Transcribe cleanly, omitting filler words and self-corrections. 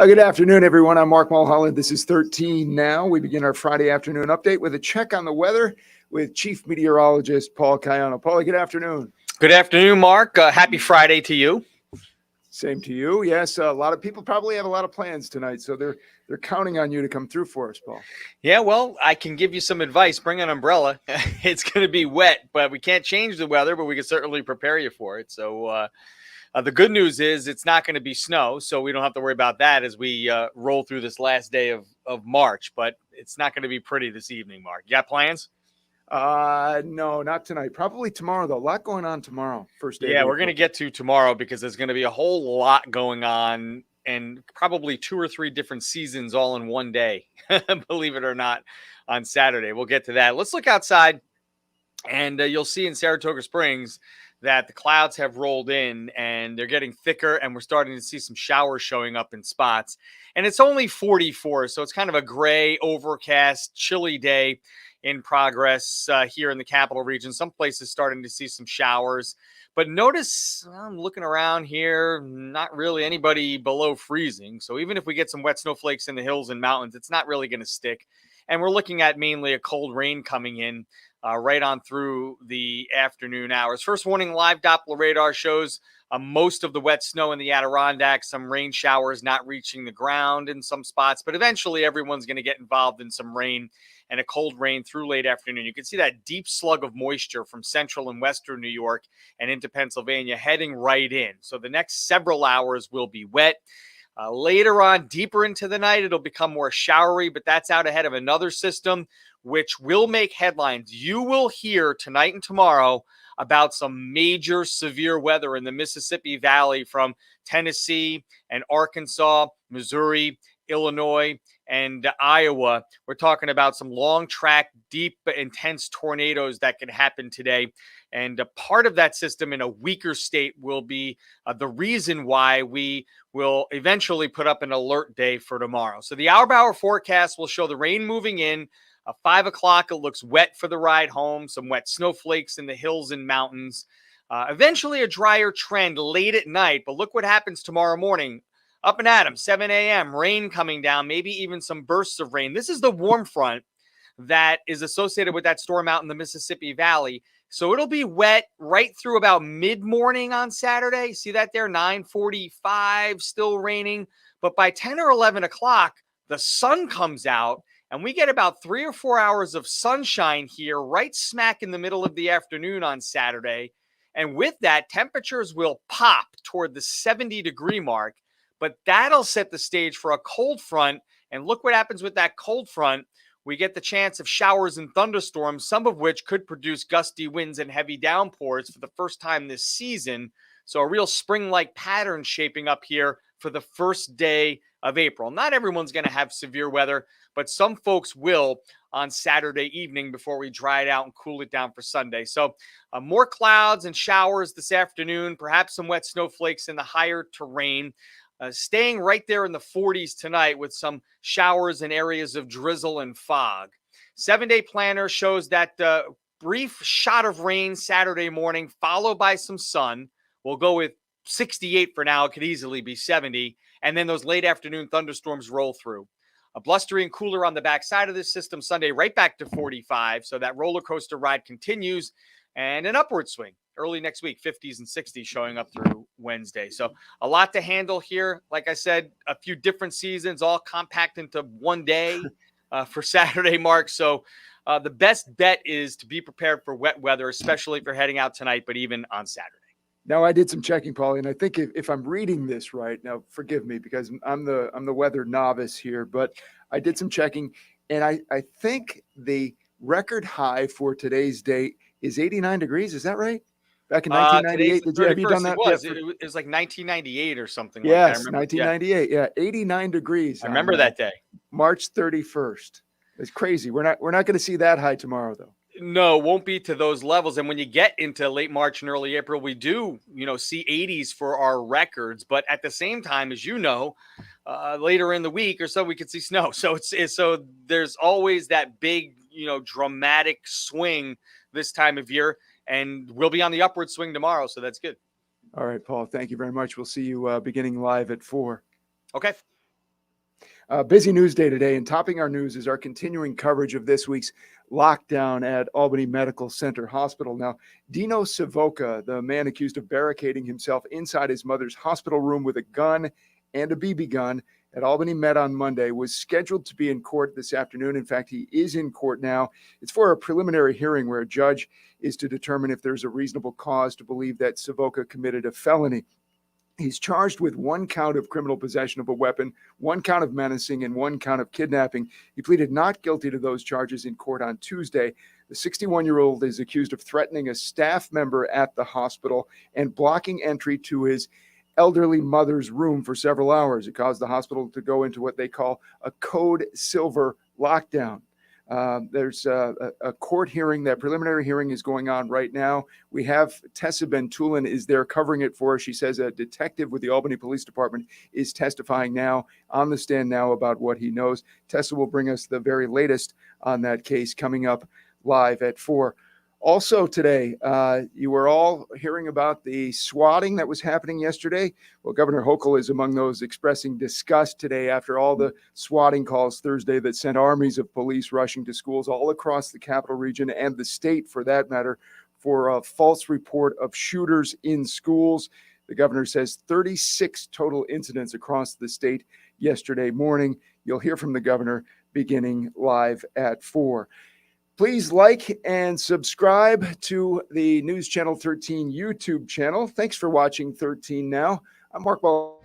Good afternoon, everyone. I'm Mark Mulholland. This is 13 Now. We begin our Friday afternoon update with a check on the weather with Chief Meteorologist Paul Caiano. Paul, good afternoon. Good afternoon, Mark. Happy Friday to you. Same to you. Yes, a lot of people probably have a lot of plans tonight, so they're counting on you to come through for us, Paul. Yeah, well, I can give you some advice. Bring an umbrella. It's going to be wet, but we can't change the weather, but we can certainly prepare you for it. So the good news is it's not going to be snow, so we don't have to worry about that as we roll through this last day of March. But it's not going to be pretty this evening, Mark. You got plans? No, not tonight. Probably tomorrow, though. A lot going on tomorrow. First day. Yeah, we're going to get to tomorrow because there's going to be a whole lot going on and probably 2 or 3 different seasons all in one day, believe it or not, on Saturday. We'll get to that. Let's look outside, and you'll see in Saratoga Springs that the clouds have rolled in and they're getting thicker, and we're starting to see some showers showing up in spots. And it's only 44, so it's kind of a gray, overcast, chilly day in progress here in the capital region. Some places starting to see some showers. But notice, I'm looking around here, not really anybody below freezing. So even if we get some wet snowflakes in the hills and mountains, it's not really going to stick. And we're looking at mainly a cold rain coming in right on through the afternoon hours. First warning, live Doppler radar shows most of the wet snow in the Adirondacks, some rain showers not reaching the ground in some spots. But eventually everyone's going to get involved in some rain and a cold rain through late afternoon. You can see that deep slug of moisture from central and western New York and into Pennsylvania heading right in. So the next several hours will be wet. Later on, deeper into the night, it'll become more showery, but that's out ahead of another system, which will make headlines. You will hear tonight and tomorrow about some major severe weather in the Mississippi Valley from Tennessee and Arkansas, Missouri, Illinois, and Iowa. We're talking about some long track, deep, intense tornadoes that can happen today. And a part of that system in a weaker state will be the reason why we will eventually put up an alert day for tomorrow. So the hour-by-hour forecast will show the rain moving in. 5 o'clock, it looks wet for the ride home. Some wet snowflakes in the hills and mountains. Eventually a drier trend late at night. But look what happens tomorrow morning. Up and at 'em, 7 a.m., rain coming down, maybe even some bursts of rain. This is the warm front that is associated with that storm out in the Mississippi Valley. So it'll be wet right through about mid-morning on Saturday. See that there, 9:45, still raining. But by 10 or 11 o'clock, the sun comes out, and we get about 3 or 4 hours of sunshine here right smack in the middle of the afternoon on Saturday. And with that, temperatures will pop toward the 70-degree mark. But that'll set the stage for a cold front. And look what happens with that cold front. We get the chance of showers and thunderstorms, some of which could produce gusty winds and heavy downpours for the first time this season. So a real spring-like pattern shaping up here for the first day of April. Not everyone's going to have severe weather, but some folks will on Saturday evening before we dry it out and cool it down for Sunday. So more clouds and showers this afternoon, perhaps some wet snowflakes in the higher terrain. Staying right there in the 40s tonight with some showers and areas of drizzle and fog. 7-day planner shows that brief shot of rain Saturday morning, followed by some sun. We'll go with 68 for now. It could easily be 70. And then those late afternoon thunderstorms roll through. A blustery and cooler on the backside of this system Sunday, right back to 45. So that roller coaster ride continues, and an upward swing early next week, 50s and 60s showing up through Wednesday. So a lot to handle here. Like I said, a few different seasons all compact into one day for Saturday, Mark. So the best bet is to be prepared for wet weather, especially if you're heading out tonight, but even on Saturday. Now, I did some checking, Paulie, and I think if I'm reading this right, now forgive me because I'm the weather novice here, but I did some checking, and I think the record high for today's date is 89 degrees. Is that right? Back in 1998, have you done that? It was like 1998 or something. Yes, like that. 1998. Yeah, 89 degrees. I remember that day. March 31st. It's crazy. We're not going to see that high tomorrow, though. No, won't be to those levels. And when you get into late March and early April, we do, see 80s for our records. But at the same time, as you know, later in the week or so, we could see snow. So so there's always that big, dramatic swing this time of year. And we'll be on the upward swing tomorrow. So that's good. All right, Paul. Thank you very much. We'll see you beginning live at 4. Okay. Busy news day today, and topping our news is our continuing coverage of this week's lockdown at Albany Medical Center Hospital. Now, Dino Savoca, the man accused of barricading himself inside his mother's hospital room with a gun and a BB gun at Albany Med on Monday, was scheduled to be in court this afternoon. In fact, he is in court now. It's for a preliminary hearing where a judge is to determine if there's a reasonable cause to believe that Savoca committed a felony. He's charged with 1 count of criminal possession of a weapon, 1 count of menacing, and 1 count of kidnapping. He pleaded not guilty to those charges in court on Tuesday. The 61-year-old is accused of threatening a staff member at the hospital and blocking entry to his elderly mother's room for several hours. It caused the hospital to go into what they call a Code Silver lockdown. There's a court hearing. That preliminary hearing is going on right now. We have Tessa Bentulin is there covering it for us. She says a detective with the Albany Police Department is testifying now on the stand now about what he knows. Tessa will bring us the very latest on that case coming up live at 4. Also today, you were all hearing about the swatting that was happening yesterday. Well, Governor Hochul is among those expressing disgust today after all the swatting calls Thursday that sent armies of police rushing to schools all across the capital region and the state, for that matter, for a false report of shooters in schools. The governor says 36 total incidents across the state yesterday morning. You'll hear from the governor beginning live at 4. Please like and subscribe to the News Channel 13 YouTube channel. Thanks for watching 13 Now. I'm Mark Ball.